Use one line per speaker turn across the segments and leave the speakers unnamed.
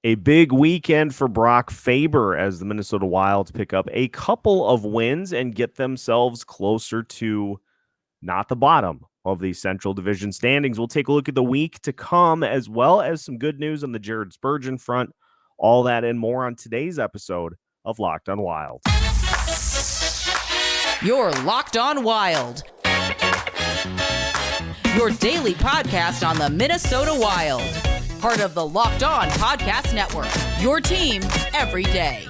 A big weekend for Brock Faber as the Minnesota Wild pick up a couple of wins and get themselves closer to not the bottom of the Central Division standings. We'll take a look at the week to come, as well as some good news on the Jared Spurgeon front. All that and more on today's episode of Locked on Wild.
You're Locked on Wild, your daily podcast on the Minnesota Wild. Part of the Locked On Podcast Network, your team every day.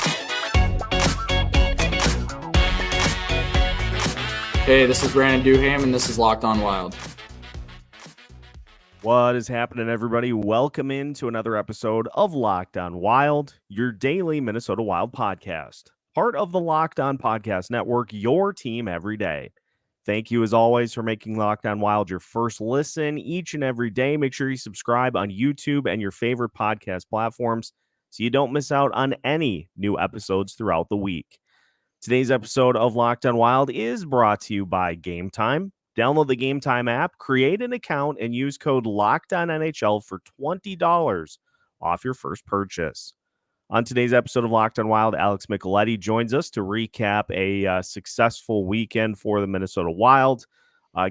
Hey, this is Brandon Duham, and this is Locked on Wild.
What is happening, everybody? Welcome into another episode of Locked on Wild, your daily Minnesota Wild podcast. Part of the Locked On Podcast Network, your team every day. Thank you, as always, for making Locked on Wild your first listen each and every day. Make sure you subscribe on YouTube and your favorite podcast platforms so you don't miss out on any new episodes throughout the week. Today's episode of Locked on Wild is brought to you by Game Time. Download the Game Time app, create an account, and use code LOCKEDONNHL for $20 off your first purchase. On today's episode of Locked on Wild, Alex Micheletti joins us to recap a successful weekend for the Minnesota Wild,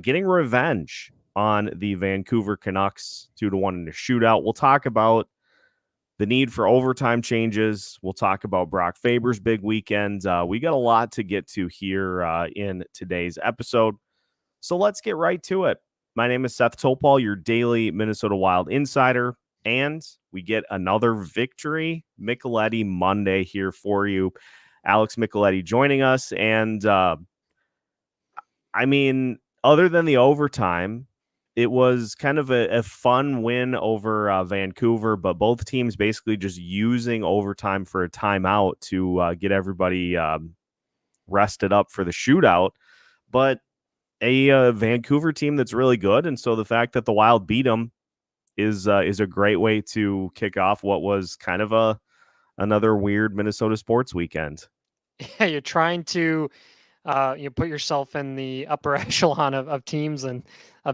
getting revenge on the Vancouver Canucks 2-1 in a shootout. We'll talk about the need for overtime changes. We'll talk about Brock Faber's big weekend. We got a lot to get to here in today's episode, so let's get right to it. My name is Seth Topal, your daily Minnesota Wild insider. And we get another Victory Micheletti Monday here for you. Alex Micheletti joining us. And, other than the overtime, it was kind of a fun win over Vancouver, but both teams basically just using overtime for a timeout to get everybody rested up for the shootout. But a Vancouver team that's really good. And so the fact that the Wild beat them is a great way to kick off what was kind of another weird Minnesota sports weekend.
Yeah, you're trying to put yourself in the upper echelon of teams, and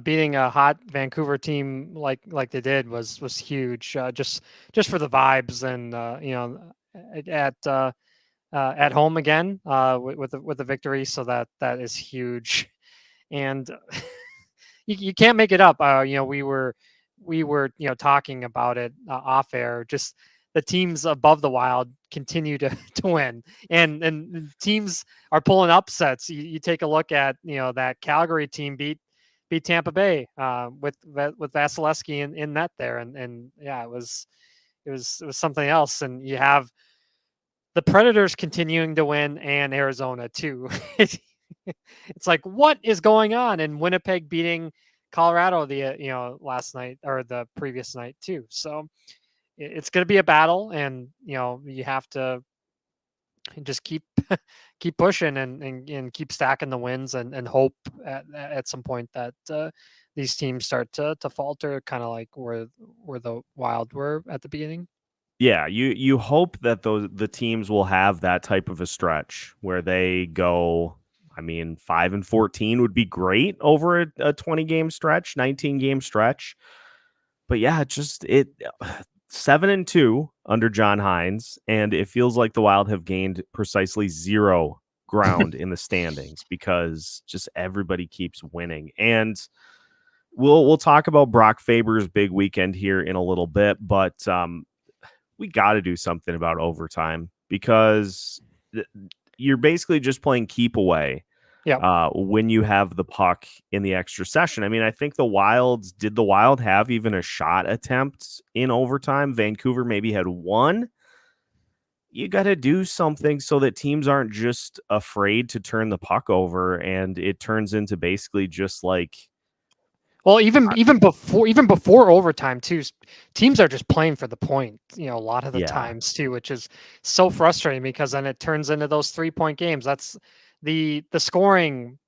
beating a hot Vancouver team like they did was huge. Just for the vibes, and at home again with the victory, so that is huge, and you can't make it up. We were talking about it off air. Just the teams above the Wild continue to win, and teams are pulling upsets. You take a look at that Calgary team beat Tampa Bay with Vasilevsky in net there, and yeah, it was something else. And you have the Predators continuing to win, and Arizona too. It's like, what is going on? And Winnipeg beating Colorado last night, or the previous night too. So it's going to be a battle, and you have to just keep pushing and keep stacking the wins, and hope at some point that these teams start to falter, kind of like where the Wild were at the beginning.
Yeah, you hope that the teams will have that type of a stretch where they go. 5-14 would be great over a 20-game stretch, 19-game stretch. But yeah, 7-2 under John Hines, and it feels like the Wild have gained precisely zero ground in the standings because just everybody keeps winning. And we'll talk about Brock Faber's big weekend here in a little bit, but we got to do something about overtime, because you're basically just playing keep away.
Yeah.
When you have the puck in the extra session. I think the Wild have even a shot attempt in overtime? Vancouver maybe had one. You got to do something so that teams aren't just afraid to turn the puck over, and it turns into basically just like.
Well, even before overtime too, teams are just playing for the point, a lot of the times too, which is so frustrating, because then it turns into those 3-point games. That's the scoring,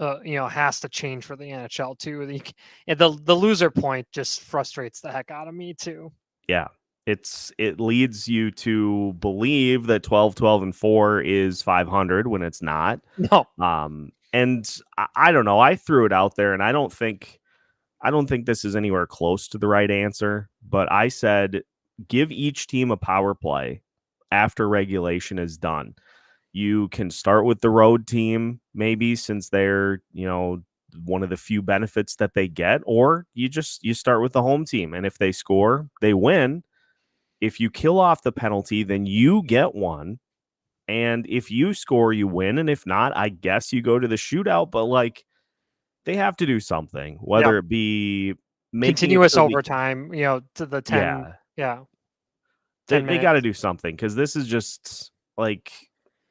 has to change for the NHL too. The loser point just frustrates the heck out of me too.
Yeah, it leads you to believe that 12-12-4 is 500 when it's not.
No.
And I don't know. I threw it out there, and I don't think this is anywhere close to the right answer. But I said, give each team a power play after regulation is done. You can start with the road team, maybe, since they're, one of the few benefits that they get, or you start with the home team. And if they score, they win. If you kill off the penalty, then you get one. And if you score, you win. And if not, I guess you go to the shootout. But like, they have to do something, whether it be making
continuous overtime, to the 10.
Yeah.
10
they got to do something, because this is just like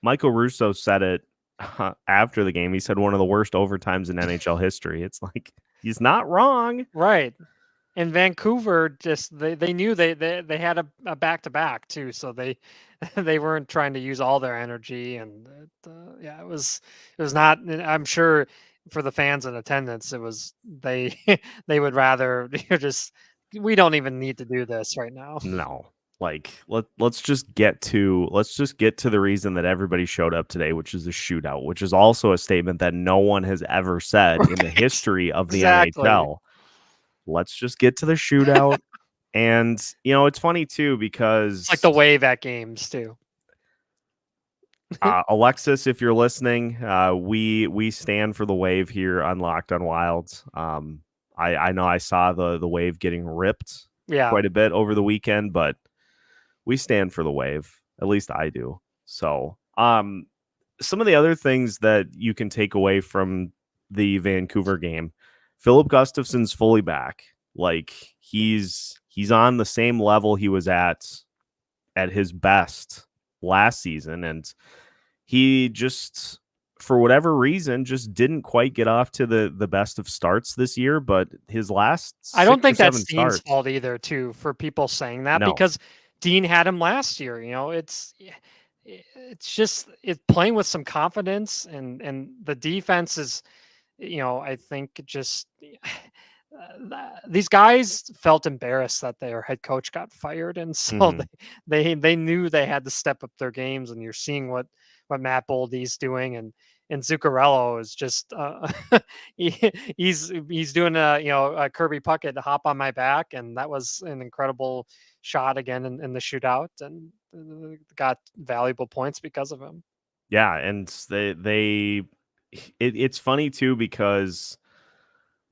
Michael Russo said it after the game. He said one of the worst overtimes in NHL history. It's like, he's not wrong.
Right. And Vancouver just they knew they had a back-to-back too, so they weren't trying to use all their energy, and it was not. I'm sure for the fans in attendance, it was they would rather just, we don't even need to do this right now.
No. Like, let's just get to the reason that everybody showed up today, which is a shootout, which is also a statement that no one has ever said in the history of the NHL. Let's just get to the shootout. And it's funny too, because
it's like the Wave at games too.
Alexis, if you're listening, we stand for the Wave here on Locked on Wild. I know I saw the Wave getting ripped quite a bit over the weekend, but we stand for the Wave. At least I do. So, some of the other things that you can take away from the Vancouver game: Philip Gustafson's fully back. Like, he's on the same level he was at his best last season, and he just, for whatever reason, just didn't quite get off to the best of starts this year. But his last,
I don't think that's Dean's fault either, too, for people saying that, because Dean had him last year. It's just playing with some confidence, and the defense is, I think just these guys felt embarrassed that their head coach got fired, and so they knew they had to step up their games. And you're seeing what Matt Boldy's doing, and Zuccarello is just he's doing a Kirby Puckett hop on my back, and that was an incredible shot again in the shootout, and got valuable points because of him.
Yeah, and it's funny too, because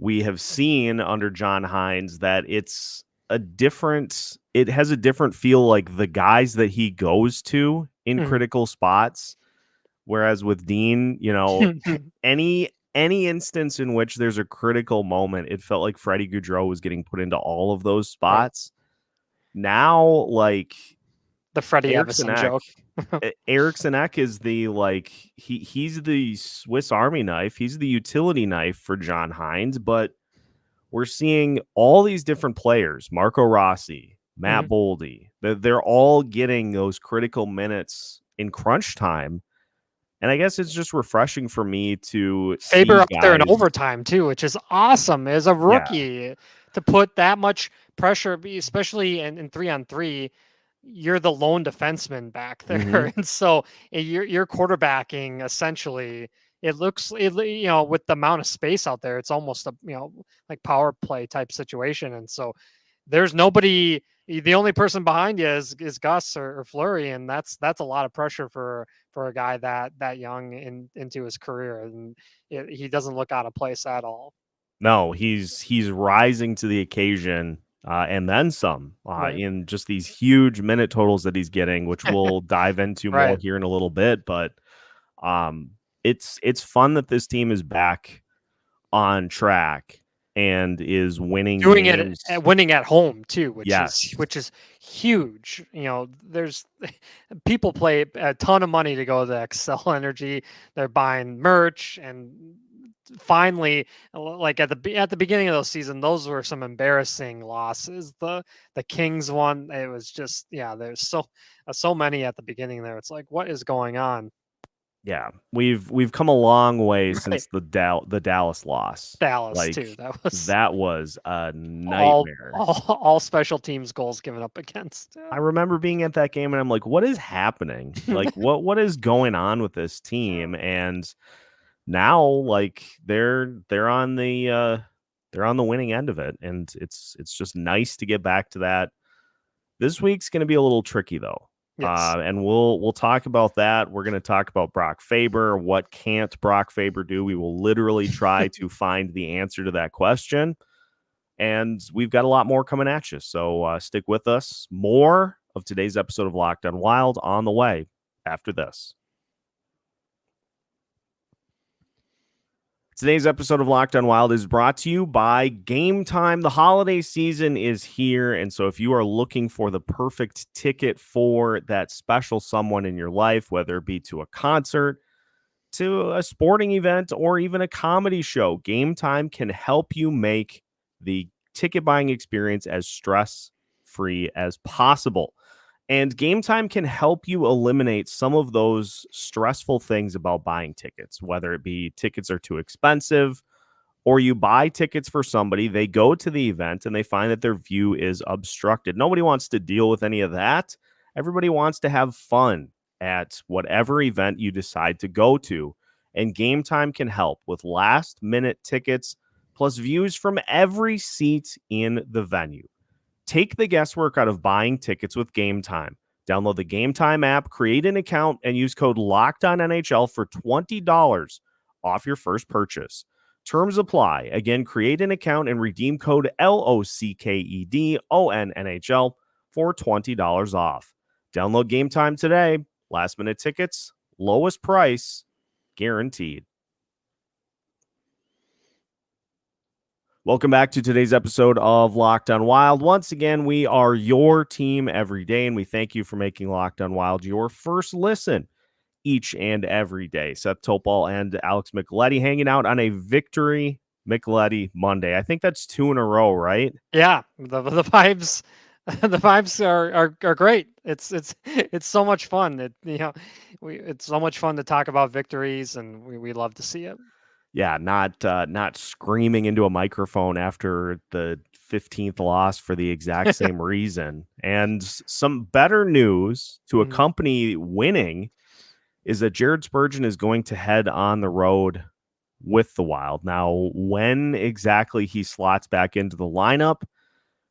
we have seen under John Hines that it has a different feel, like the guys that he goes to in critical spots. Whereas with Dean, any instance in which there's a critical moment, it felt like Freddie Gaudreau was getting put into all of those spots. Right. Now, like,
the Freddie Everson joke.
Eriksson Ek is he's the Swiss Army knife. He's the utility knife for John Hines, but we're seeing all these different players: Marco Rossi, Matt Boldy. They're all getting those critical minutes in crunch time. And I guess it's just refreshing for me to
Faber
see
up there in overtime too, which is awesome as a rookie to put that much pressure, especially in 3-on-3. You're the lone defenseman back there, and so you're quarterbacking essentially. It looks, with the amount of space out there, it's almost a like power play type situation, and so there's nobody. The only person behind you is Gus or Fleury, and that's a lot of pressure for a guy that young into his career, and he doesn't look out of place at all.
No, he's rising to the occasion, and then some, in just these huge minute totals that he's getting, which we'll dive into more here in a little bit. But it's fun that this team is back on track and is winning,
winning at home too, which is huge. There's people play a ton of money to go to Xcel Energy. They're buying merch, and finally, like at the beginning of the season, those were some embarrassing losses. The Kings one, it was just there's so many at the beginning there. It's like, what is going on?
Yeah, we've come a long way since the Dallas loss.
Dallas too.
That was a nightmare.
All special teams goals given up against.
I remember being at that game, and I'm like, what is happening? Like, what is going on with this team? And now, like, they're on the winning end of it, and it's just nice to get back to that. This week's going to be a little tricky, though.
Yes.
And we'll talk about that. We're going to talk about Brock Faber. What can't Brock Faber do? We will literally try to find the answer to that question. And we've got a lot more coming at you. So stick with us. More of today's episode of Locked on Wild on the way after this. Today's episode of Locked on Wild is brought to you by Game Time. The holiday season is here, and so if you are looking for the perfect ticket for that special someone in your life, whether it be to a concert, to a sporting event, or even a comedy show, Game Time can help you make the ticket buying experience as stress-free as possible. And Game Time can help you eliminate some of those stressful things about buying tickets, whether it be tickets are too expensive or you buy tickets for somebody, they go to the event and they find that their view is obstructed. Nobody wants to deal with any of that. Everybody wants to have fun at whatever event you decide to go to. And Game Time can help with last-minute tickets plus views from every seat in the venue. Take the guesswork out of buying tickets with Game Time. Download the Game Time app, create an account, and use code LOCKEDONNHL for $20 off your first purchase. Terms apply. Again, create an account and redeem code LOCKEDONNHL for $20 off. Download Game Time today. Last-minute tickets, lowest price, guaranteed. Welcome back to today's episode of Locked on Wild. Once again, we are your team every day, and we thank you for making Locked on Wild your first listen each and every day. Seth Topol and Alex Micheletti hanging out on a Victory Micheletti Monday. I think that's 2 in a row, right?
Yeah, the vibes, the vibes are great. It's so much fun. It's so much fun to talk about victories, and we love to see it.
Yeah, not screaming into a microphone after the 15th loss for the exact same reason. And some better news to accompany winning is that Jared Spurgeon is going to head on the road with the Wild. Now, when exactly he slots back into the lineup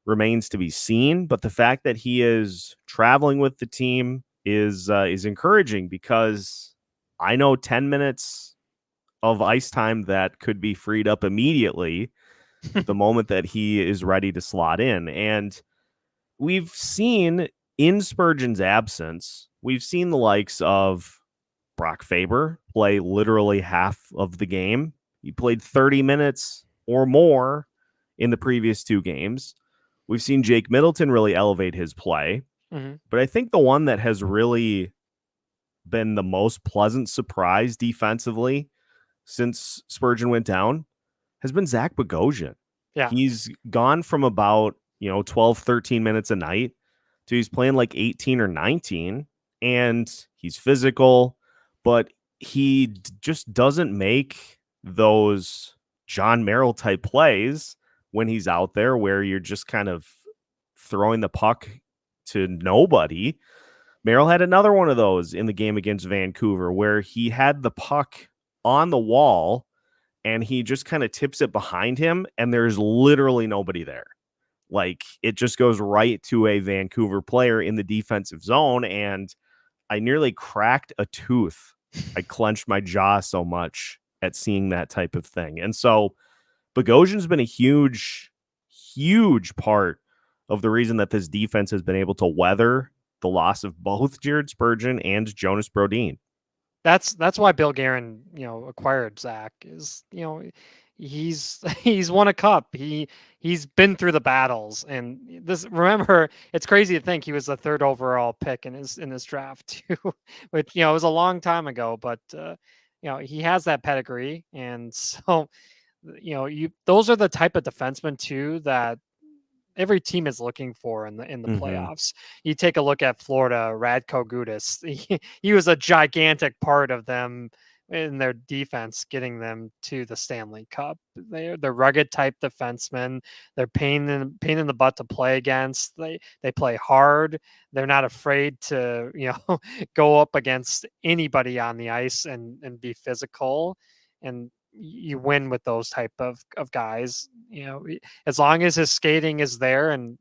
remains to be seen, but the fact that he is traveling with the team is encouraging, because I know 10 minutes of ice time that could be freed up immediately the moment that he is ready to slot in. And we've seen in Spurgeon's absence, we've seen the likes of Brock Faber play literally half of the game. He played 30 minutes or more in the previous 2 games. We've seen Jake Middleton really elevate his play. But I think the one that has really been the most pleasant surprise defensively since Spurgeon went down has been Zach Bogosian.
Yeah.
He's gone from about, 12, 13 minutes a night to he's playing like 18 or 19, and he's physical, but he just doesn't make those John Merrill type plays when he's out there where you're just kind of throwing the puck to nobody. Merrill had another one of those in the game against Vancouver where he had the puck on the wall and he just kind of tips it behind him and there's literally nobody there. Like, it just goes right to a Vancouver player in the defensive zone, and I nearly cracked a tooth. I clenched my jaw so much at seeing that type of thing. And so Bogosian's been a huge, huge part of the reason that this defense has been able to weather the loss of both Jared Spurgeon and Jonas Brodin.
That's why Bill Guerin, acquired Zach. Is he's won a cup. He's been through the battles, and remember, it's crazy to think he was the 3rd overall pick in his draft too, which it was a long time ago, but he has that pedigree, and so those are the type of defensemen too that every team is looking for in the playoffs. You take a look at Florida, Radko Gudas. He was a gigantic part of them in their defense, getting them to the Stanley Cup. They're rugged type defensemen. They're pain in the butt to play against. They play hard. They're not afraid to go up against anybody on the ice and be physical. And you win with those type of guys, as long as his skating is there and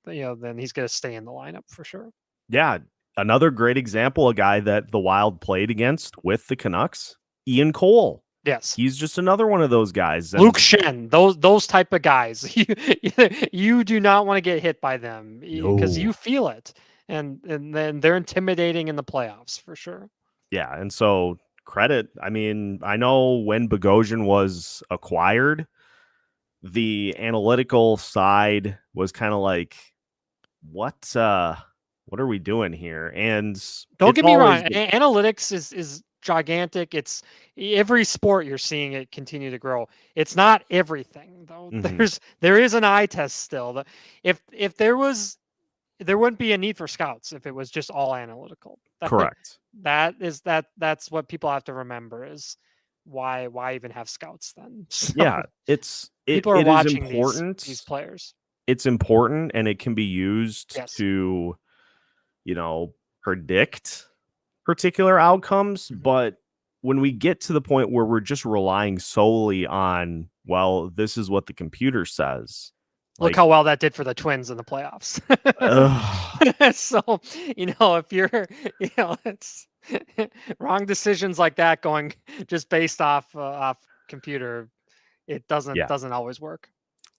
then he's going to stay in the lineup for sure.
Yeah. Another great example, a guy that the Wild played against with the Canucks, Ian Cole.
Yes.
He's just another one of those guys.
Luke Shen, those type of guys. You do not want to get hit by them because you feel it. And then they're intimidating in the playoffs for sure.
Yeah. And so credit. I mean, I know when Bogosian was acquired, the analytical side was kind of like, what are we doing here? And
don't get me wrong, analytics is gigantic. It's every sport you're seeing it continue to grow. It's not everything though. There is an eye test still. If there wouldn't be a need for scouts if it was just all analytical.
Correct.
That's what people have to remember is why even have scouts then? So
yeah, people are watching
these players.
It's important, and it can be used to, predict particular outcomes. But when we get to the point where we're just relying solely on, well, this is what the computer says.
Look how well that did for the Twins in the playoffs. So, if you're, it's wrong decisions like that going just based off computer, it doesn't always work.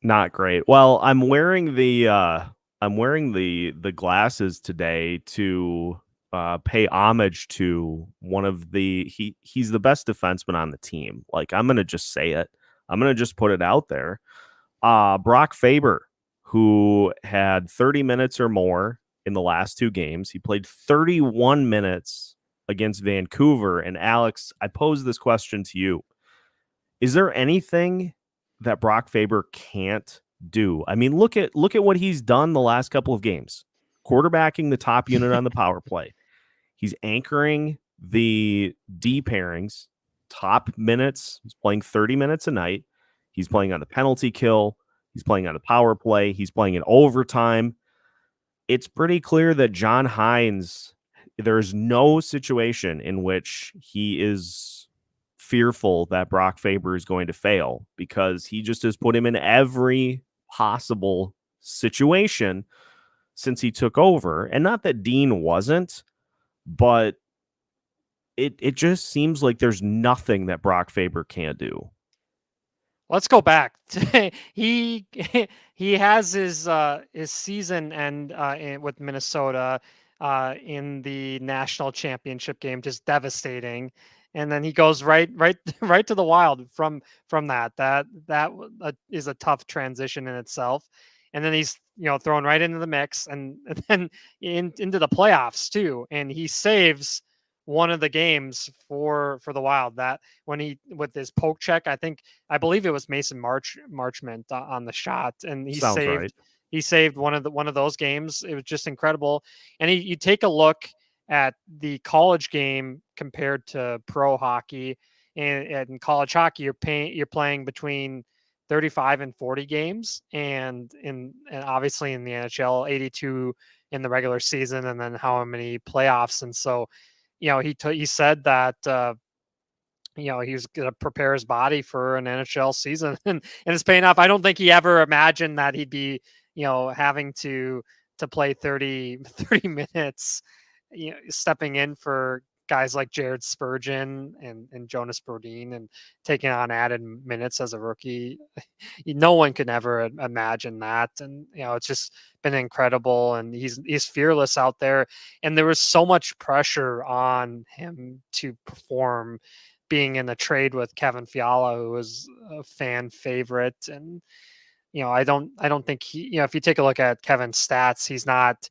Not great. Well, I'm wearing the glasses today to pay homage to one of he's the best defenseman on the team. Like, I'm gonna just say it. I'm gonna just put it out there. Brock Faber, who had 30 minutes or more in the last two games. He played 31 minutes against Vancouver. And Alex, I pose this question to you. Is there anything that Brock Faber can't do? I mean, look at what he's done the last couple of games. Quarterbacking the top unit on the power play. He's anchoring the D pairings, top minutes. He's playing 30 minutes a night. He's playing on the penalty kill. He's playing on the power play. He's playing in overtime. It's pretty clear that John Hines, there's no situation in which he is fearful that Brock Faber is going to fail, because he just has put him in every possible situation since he took over. And not that Dean wasn't, but it just seems like there's nothing that Brock Faber can't do.
Let's go back. He has his season end with Minnesota in the national championship game, just devastating. And then he goes right to the Wild from that. That is a tough transition in itself. And then he's thrown right into the mix, and then into the playoffs too. And he saves one of the games for the Wild, that when he with his poke check, I believe it was Mason Marchment on the shot, and he saved one of those games. It was just incredible. And you take a look at the college game compared to pro hockey, and in college hockey you're playing between 35 and 40 games, and obviously in the NHL 82 in the regular season, and then how many playoffs. And so he said that he was going to prepare his body for an NHL season, and it's paying off. I don't think he ever imagined that he'd be having to play 30 minutes, stepping in for guys like Jared Spurgeon and Jonas Brodin, and taking on added minutes as a rookie. No one could ever imagine that. And it's just been incredible, and he's fearless out there. And there was so much pressure on him to perform, being in a trade with Kevin Fiala, who was a fan favorite. And I don't think he, if you take a look at Kevin's stats, he's not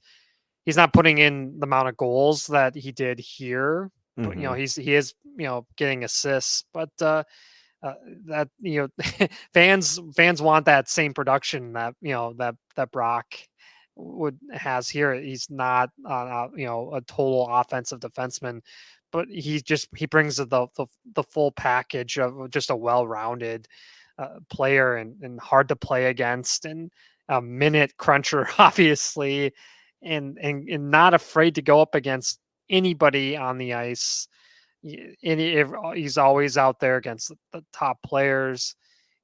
putting in the amount of goals that he did here. But, he is getting assists, but that fans want that same production that that Brock has here. He's not a total offensive defenseman, but he brings the full package of just a well-rounded player, and hard to play against, and a minute cruncher, obviously, and not afraid to go up against anybody on the ice. He's always out there against the top players,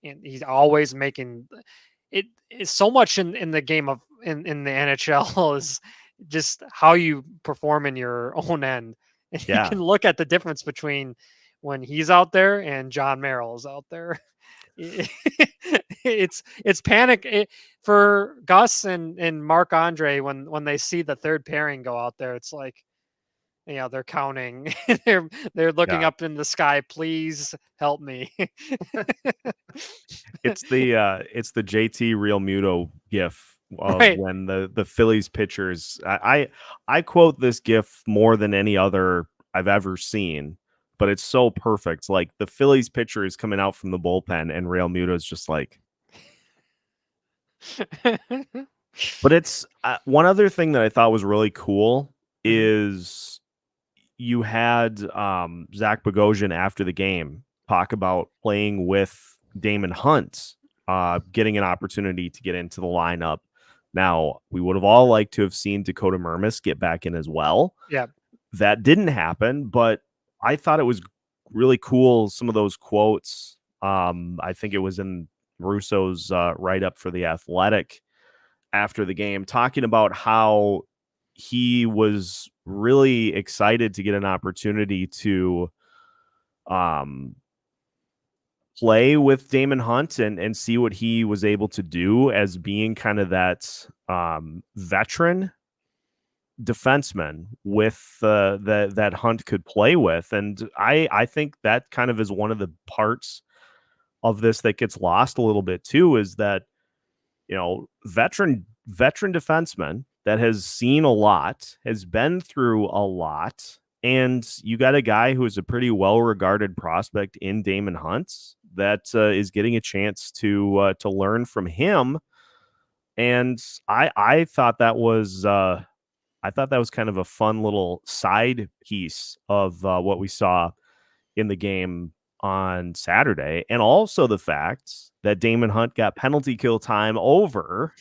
and he's always making it. Is so much in the game of in the NHL is just how you perform in your own end. And you can look at the difference between when he's out there and John Merrill is out there. It's panic for Gus and Marc-Andre when they see the third pairing go out there. It's like, they're counting. they're looking up in the sky. Please help me.
It's the JT Real Muto gif of when the Phillies pitchers. I quote this gif more than any other I've ever seen, but it's so perfect. Like the Phillies pitcher is coming out from the bullpen, and Real Muto is just like. But it's one other thing that I thought was really cool is you had Zach Bogosian after the game talk about playing with Damon Hunt, getting an opportunity to get into the lineup. Now, we would have all liked to have seen Dakota Mermis get back in as well.
Yeah.
That didn't happen, but I thought it was really cool. Some of those quotes, I think it was in Russo's write-up for The Athletic after the game, talking about how he was really excited to get an opportunity to play with Damon Hunt and see what he was able to do as being kind of that veteran defenseman with that Hunt could play with. And I think that kind of is one of the parts of this that gets lost a little bit too, is that, veteran defenseman that has seen a lot, has been through a lot, and you got a guy who is a pretty well-regarded prospect in Damon Hunt that is getting a chance to learn from him. And I thought that was kind of a fun little side piece of what we saw in the game on Saturday, and also the fact that Damon Hunt got penalty kill time over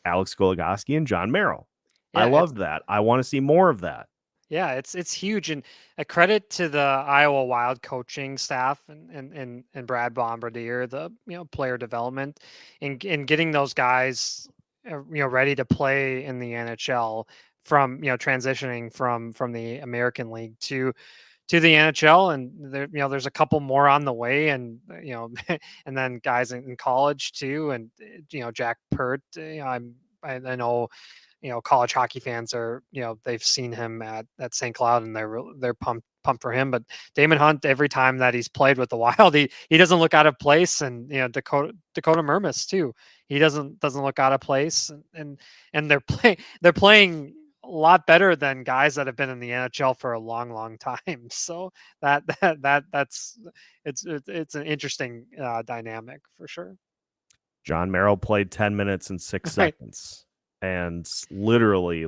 Alex Goligoski and John Merrill. Yeah, I loved that. I want to see more of that.
Yeah, it's huge, and a credit to the Iowa Wild coaching staff and Brad Bombardier, the player development, and getting those guys ready to play in the NHL from transitioning from the American League to the NHL, and there's a couple more on the way, and and then guys in college too, and Jack Pert. I know college hockey fans are they've seen him at St. Cloud, and they're pumped for him. But Damon Hunt, every time that he's played with the Wild, he doesn't look out of place, and Dakota Mermis too. He doesn't look out of place, and they're playing a lot better than guys that have been in the NHL for a long time. So that's it's an interesting dynamic for sure.
John Merrill played 10 minutes and 6 seconds, and literally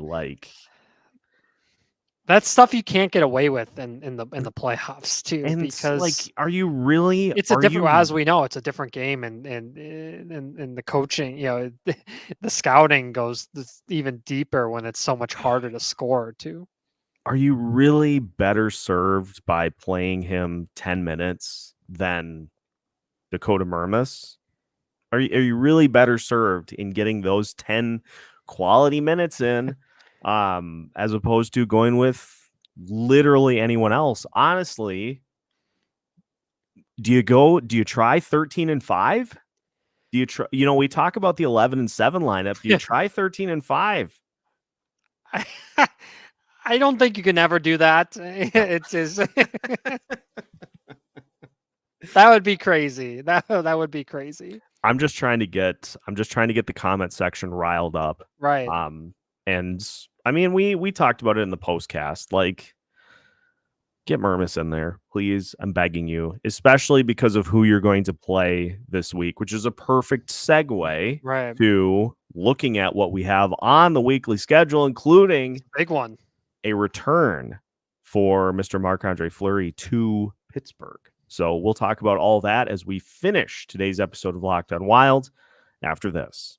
that's stuff you can't get away with in the playoffs too. And because
are you really?
It's a different, as we know, it's a different game, and the coaching, the scouting goes even deeper when it's so much harder to score too.
Are you really better served by playing him 10 minutes than Dakota Mermis? Are you really better served in getting those 10 quality minutes in, as opposed to going with literally anyone else? Honestly, do you try 13-5? Do you try, we talk about the 11-7 lineup. Do you try 13-5?
I don't think you can ever do that. It's that would be crazy. That would be crazy.
I'm just trying to get the comment section riled up.
Right.
And I mean, we talked about it in the postcast. Like, get Mermis in there, please. I'm begging you, especially because of who you're going to play this week, which is a perfect segue to looking at what we have on the weekly schedule, including
big one,
a return for Mr. Marc-Andre Fleury to Pittsburgh. So we'll talk about all that as we finish today's episode of Locked On Wild after this.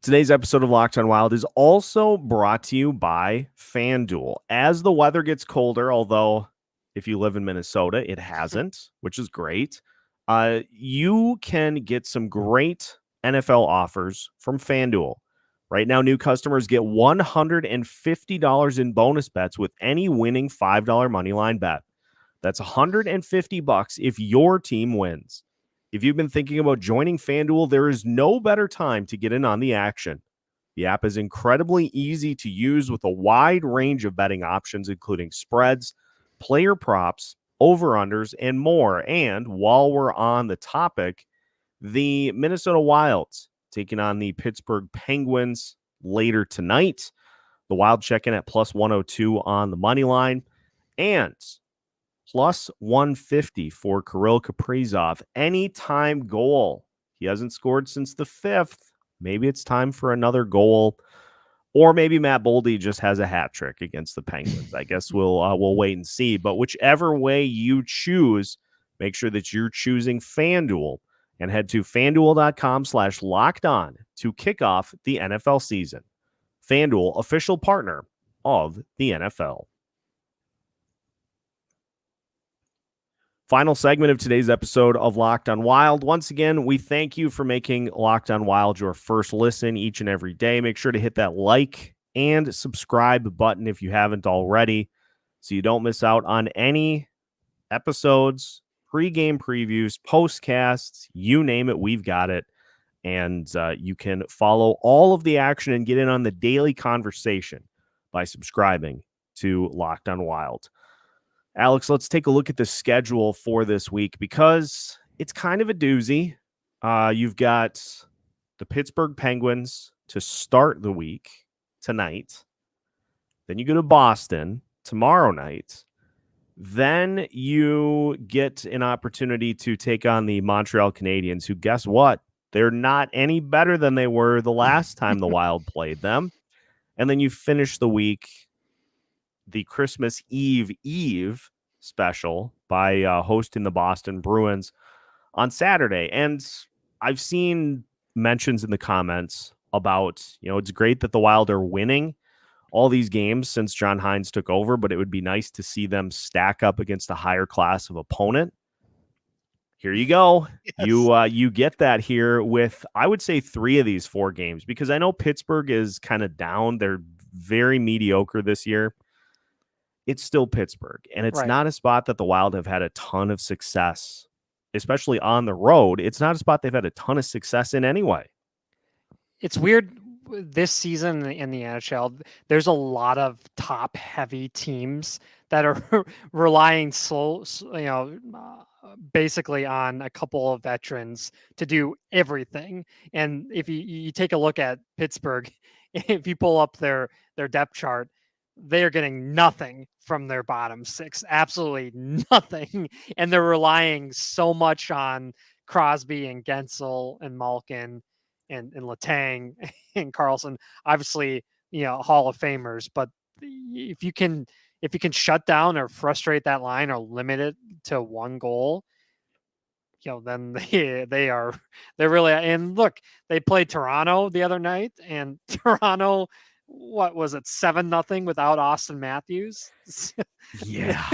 Today's episode of Locked On Wild is also brought to you by FanDuel. As the weather gets colder, although if you live in Minnesota, it hasn't, which is great, you can get some great NFL offers from FanDuel. Right now, new customers get $150 in bonus bets with any winning $5 moneyline bet. That's $150 if your team wins. If you've been thinking about joining FanDuel, there is no better time to get in on the action. The app is incredibly easy to use with a wide range of betting options, including spreads, player props, over-unders, and more. And while we're on the topic, the Minnesota Wilds taking on the Pittsburgh Penguins later tonight. The Wild check in at plus 102 on the money line and plus 150 for Kirill Kaprizov. Anytime goal. He hasn't scored since the 5th. Maybe it's time for another goal. Or maybe Matt Boldy just has a hat trick against the Penguins. I guess we'll wait and see. But whichever way you choose, make sure that you're choosing FanDuel. And head to FanDuel.com/lockedon to kick off the NFL season. FanDuel, official partner of the NFL. Final segment of today's episode of Locked on Wild. Once again, we thank you for making Locked on Wild your first listen each and every day. Make sure to hit that like and subscribe button if you haven't already, so you don't miss out on any episodes, pre-game previews, postcasts, you name it, we've got it. And you can follow all of the action and get in on the daily conversation by subscribing to Locked on Wild. Alex, let's take a look at the schedule for this week because it's kind of a doozy. You've got the Pittsburgh Penguins to start the week tonight. Then you go to Boston tomorrow night. Then you get an opportunity to take on the Montreal Canadiens, who, guess what? They're not any better than they were the last time the Wild played them. And then you finish the week, the Christmas Eve special, by hosting the Boston Bruins on Saturday. And I've seen mentions in the comments about, it's great that the Wild are winning all these games since John Hines took over, but it would be nice to see them stack up against a higher class of opponent. Here you go. Yes. You get that here with, I would say, 3 of these 4 games, because I know Pittsburgh is kind of down. They're very mediocre this year. It's still Pittsburgh, and it's not a spot that the Wild have had a ton of success, especially on the road. It's not a spot they've had a ton of success in anyway.
It's weird. This season in the NHL, there's a lot of top-heavy teams that are relying basically on a couple of veterans to do everything. And if you take a look at Pittsburgh, if you pull up their depth chart, they are getting nothing from their bottom 6, absolutely nothing. And they're relying so much on Crosby and Gensel and Malkin and Letang and Carlson, obviously, Hall of Famers. But if you can shut down or frustrate that line or limit it to 1 goal, then they're really. And look, they played Toronto the other night, and Toronto, what was it, 7-0 without Austin Matthews?
Yeah.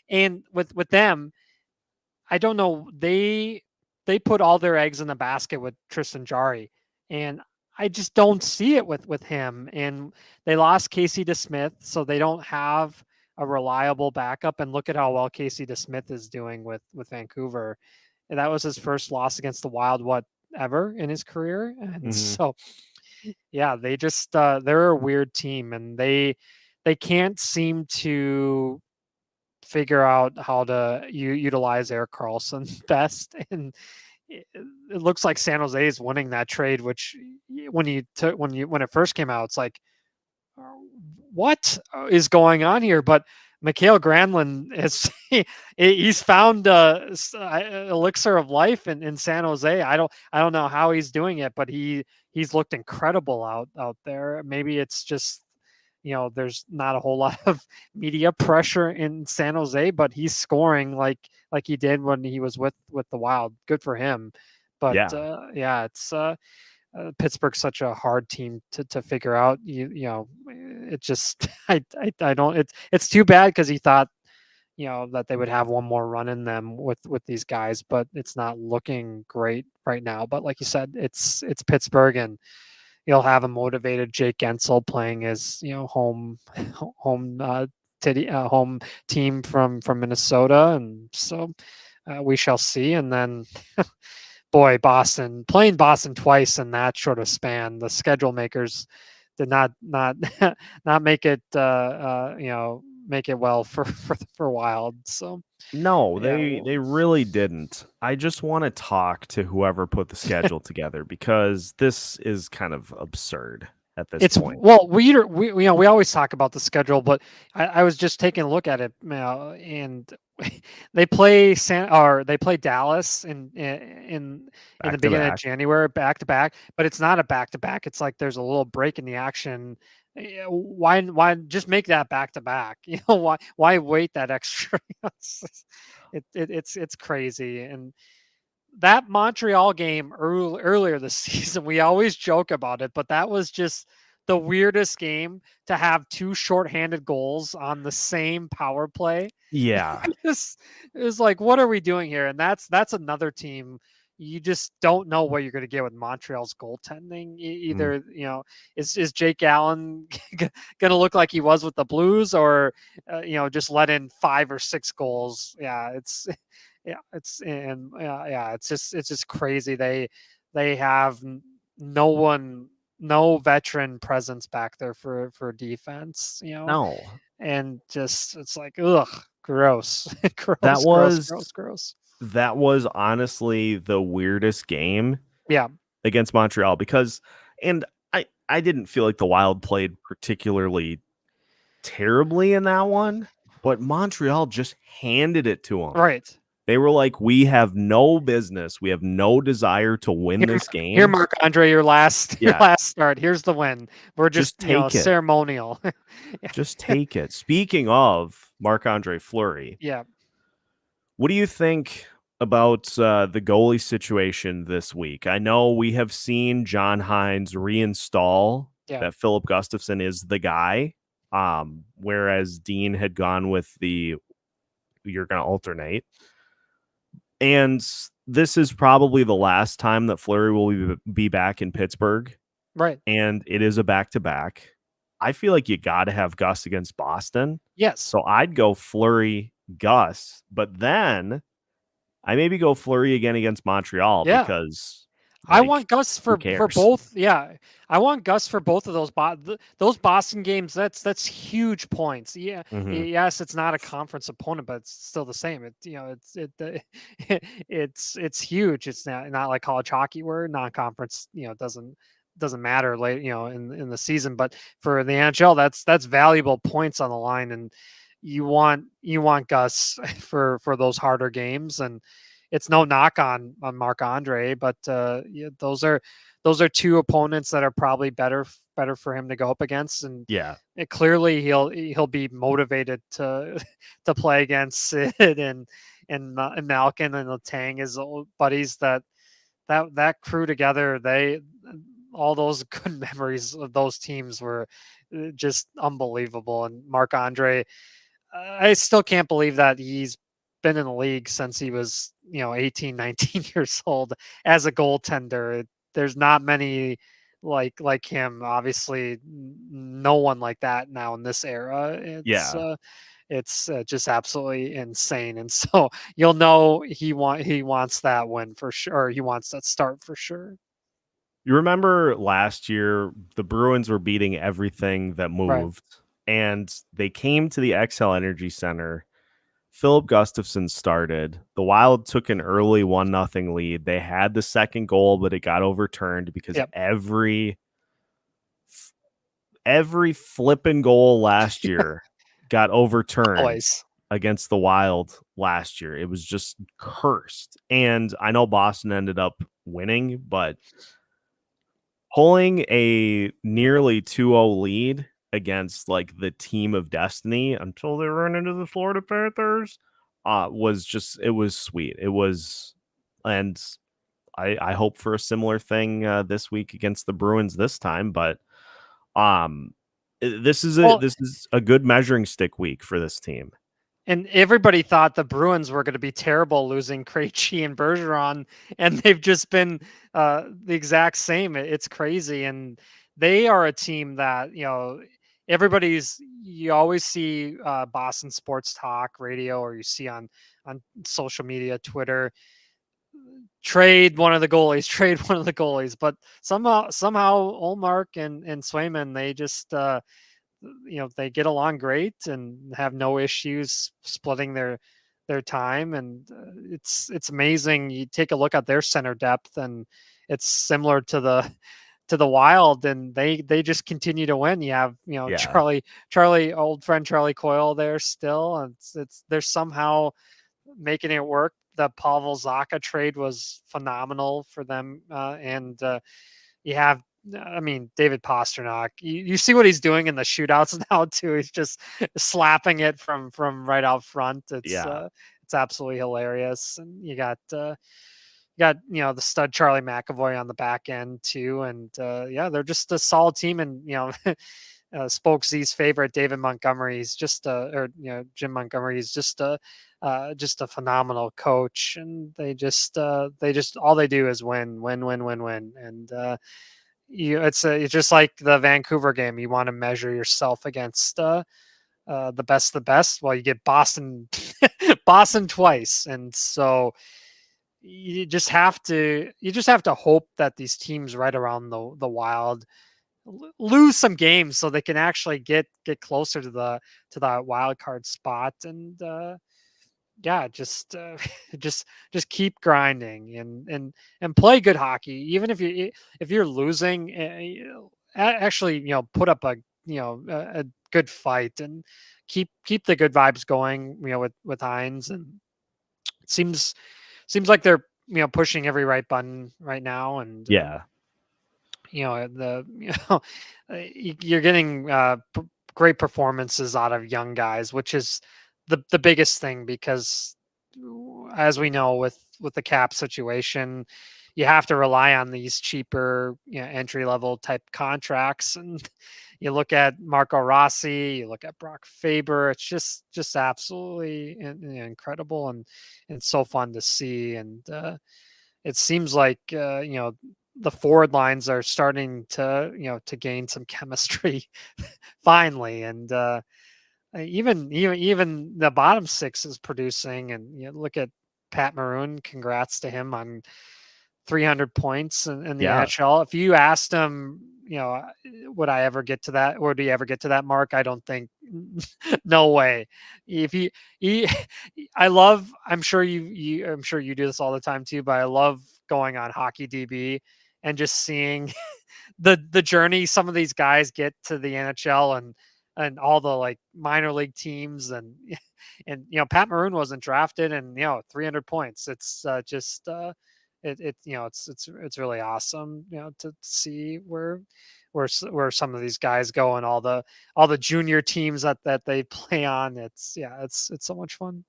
And with them, I don't know, they put all their eggs in the basket with Tristan Jarry, and I just don't see it with him. And they lost Casey DeSmith, so they don't have a reliable backup. And look at how well Casey DeSmith is doing with Vancouver. And that was his first loss against the Wild, ever in his career. And so, yeah, they just they're a weird team, and they can't seem to figure out how to utilize Erik Karlsson best. And it looks like San Jose is winning that trade, which when it first came out, it's like, what is going on here? But Mikael Granlund he's found elixir of life in San Jose. I don't know how he's doing it, but he's looked incredible out there. Maybe it's just, there's not a whole lot of media pressure in San Jose, but he's scoring like he did when he was with the Wild. Good for him. But it's Pittsburgh's such a hard team to figure out. It just I don't. It's too bad, because he thought, that they would have one more run in them with these guys, but it's not looking great right now. But like you said, it's Pittsburgh, and you'll have a motivated Jake Gensel playing his home home team from Minnesota, and so we shall see. And then boy, playing Boston twice in that short of span, the schedule makers did not not make it make it well for Wild. So
No,
yeah,
they really didn't. I just want to talk to whoever put the schedule together, because this is kind of absurd at this point.
Well, we always talk about the schedule, but I was just taking a look at it, and they play Dallas in the beginning of January, back to back, but it's not a back to back. It's like there's a little break in the action. Why just make that back to back? Why wait that extra? It's crazy. And that Montreal game earlier this season, we always joke about it, but that was just the weirdest game to have two shorthanded goals on the same power play.
Yeah.
It was like, what are we doing here? And that's another team. You just don't know what you're going to get with Montreal's goaltending. Either, is Jake Allen going to look like he was with the Blues, or, just let in 5 or 6 goals? It's just crazy. They have no veteran presence back there for defense,
No.
and just, it's like, ugh, gross. Gross.
That was honestly the weirdest game.
Yeah.
Against Montreal, because, and I didn't feel like the Wild played particularly terribly in that one, but Montreal just handed it to them.
Right.
They were like, we have no business. We have no desire to win this game.
Here, Marc-Andre, your last start. Here's the win. We're just take it. Ceremonial.
Just take it. Speaking of Marc-Andre Fleury.
Yeah.
What do you think about the goalie situation this week? I know we have seen John Hines reinstall that Philip Gustafsson is the guy, whereas Dean had gone with you're going to alternate. And this is probably the last time that Fleury will be back in Pittsburgh.
Right.
And it is a back-to-back. I feel like you got to have Gus against Boston.
Yes.
So I'd go Fleury, Gus, but then I maybe go Fleury again against Montreal, because
I want Gus for both. Yeah, I want Gus for both of those Boston games. That's huge points. Yeah, yes, it's not a conference opponent, but it's still the same. It's huge. It's not like college hockey where non-conference doesn't matter late in the season. But for the NHL, that's valuable points on the line, and you want Gus for those harder games. And it's no knock on Marc-Andre, but those are two opponents that are probably better for him to go up against. And clearly he'll be motivated to play against Sid and Malkin and Letang, his old buddies. That crew together, all those good memories of those teams were just unbelievable. And Marc-Andre, I still can't believe that he's been in the league since he was 18, 19 years old as a goaltender. There's not many like him. Obviously no one like that now in this era. It's just absolutely insane. And so you'll know he wants that win for sure. He wants that start for sure.
You remember last year the Bruins were beating everything that moved, and they came to the XL Energy Center. Philip Gustafsson started. The Wild took an early 1-0 lead. They had the second goal, but it got overturned because every flipping goal last year got overturned against the Wild last year. It was just cursed. And I know Boston ended up winning, but pulling a nearly 2-0 lead against like the team of destiny until they ran into the Florida Panthers was sweet. It was, and I hope for a similar thing this week against the Bruins this time, but this is a good measuring stick week for this team.
And everybody thought the Bruins were going to be terrible losing Krejci and Bergeron, and they've just been the exact same. It's crazy, and they are a team that you always see Boston sports talk radio, or you see on social media, Twitter, trade one of the goalies, but somehow Ullmark and Swayman, they just they get along great and have no issues splitting their time, and it's amazing. You take a look at their center depth, and it's similar to the Wild, and they just continue to win. You have Charlie, old friend Charlie Coyle there still, and they're somehow making it work. The Pavel Zacha trade was phenomenal for them, and you have, David Pastrnak. You see what he's doing in the shootouts now too. He's just slapping it from right out front. It's absolutely hilarious. And you got the stud Charlie McAvoy on the back end too. And they're just a solid team. And Spoke Z's favorite, David Montgomery, is Jim Montgomery is just a phenomenal coach, and they just all they do is win. And it's just like the Vancouver game. You want to measure yourself against the best. Well, you get Boston twice, and so you just have to hope that these teams right around the Wild lose some games so they can actually get closer to that wild card spot, and just keep grinding and play good hockey. Even if you're losing, actually put up a good fight and keep the good vibes going with Hines. And it seems like they're pushing every right button right now, and you're getting great performances out of young guys, which is the biggest thing, because as we know with the cap situation, you have to rely on these cheaper entry level type contracts. And you look at Marco Rossi, you look at Brock Faber, it's just absolutely incredible and so fun to see. And it seems like the forward lines are starting to gain some chemistry finally, and even the bottom six is producing. And look at Pat Maroon, congrats to him on 300 points in the NHL. If you asked him, would I ever get to that, or do you ever get to that mark? I don't think. No way. If I'm sure you do this all the time too, but I love going on Hockey DB and just seeing the journey some of these guys get to the NHL and all the minor league teams, and Pat Maroon wasn't drafted, and 300 points. It's it's really awesome to see where some of these guys go, and all the junior teams that they play on. It's so much fun.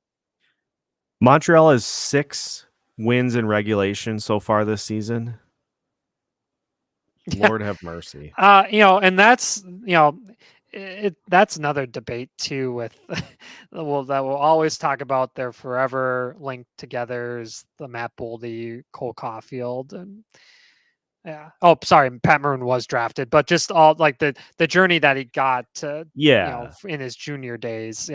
Montreal has 6 wins in regulation so far this season. Lord have mercy.
And that's that's another debate too with that we'll always talk about. They're forever linked together is the Matt Boldy, Cole Caulfield, and Pat Maroon was drafted, but just all the journey that he got to in his junior days.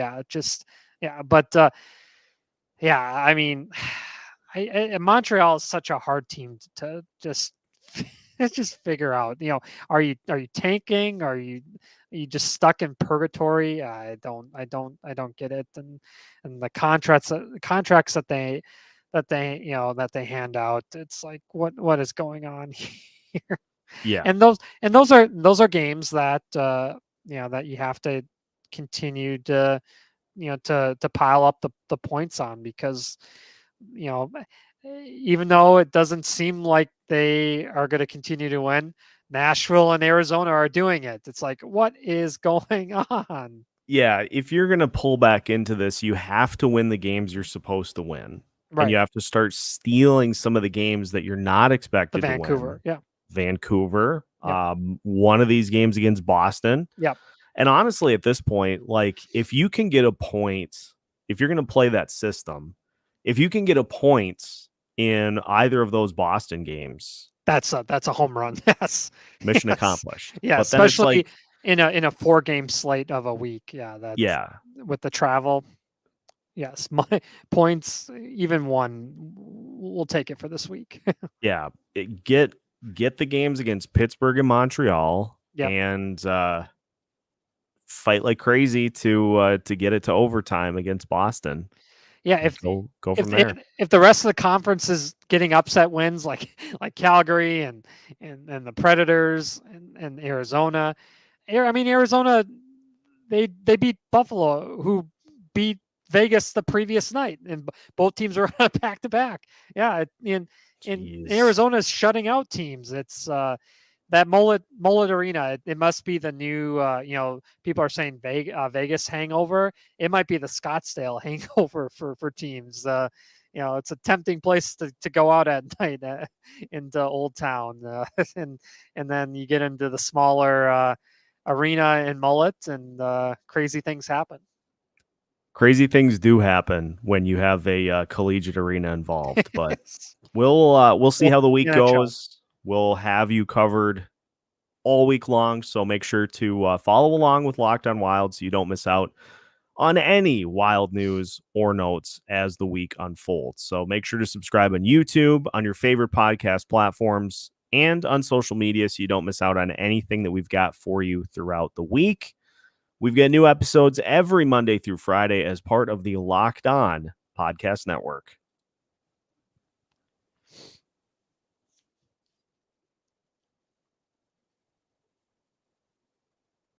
Montreal is such a hard team to just figure out. Are you tanking? Are you just stuck in purgatory? I don't get it. And the contracts that they hand out, it's like what is going on here?
Yeah.
And those are games that that you have to continue to to pile up the points on, because even though it doesn't seem like they are going to continue to win, Nashville and Arizona are doing it. It's like, what is going on?
Yeah, if you're going to pull back into this, you have to win the games you're supposed to win. Right. And you have to start stealing some of the games that you're not expected to win. Vancouver. Yep. One of these games against Boston.
Yep.
And honestly, at this point, if you can get a point if you're going to play that system, if you can get a point in either of those Boston games,
that's a home run. Yes,
mission accomplished.
Yeah,
but then it's
especially
like,
in a 4-game slate of a week. Yeah, that's with the travel. Yes, my points, even one, we'll take it for this week.
yeah, get the games against Pittsburgh and Montreal,
Yep.
and fight like crazy to get it to overtime against Boston.
Yeah, if
go from there.
If the rest of the conference is getting upset wins like Calgary and the Predators and Arizona, I mean Arizona, they beat Buffalo, who beat Vegas the previous night, and both teams are back to back. Yeah, in Arizona is shutting out teams. It's that Mullet Arena. It must be the new. People are saying Vegas hangover. It might be the Scottsdale hangover for teams. It's a tempting place to go out at night into Old Town, and then you get into the smaller arena in Mullet, and crazy things happen.
Crazy things do happen when you have a collegiate arena involved, but we'll see how the week goes. We'll have you covered all week long, so make sure to follow along with Locked On Wild so you don't miss out on any Wild news or notes as the week unfolds. So make sure to subscribe on YouTube, on your favorite podcast platforms, and on social media so you don't miss out on anything that we've got for you throughout the week. We've got new episodes every Monday through Friday as part of the Locked On Podcast Network.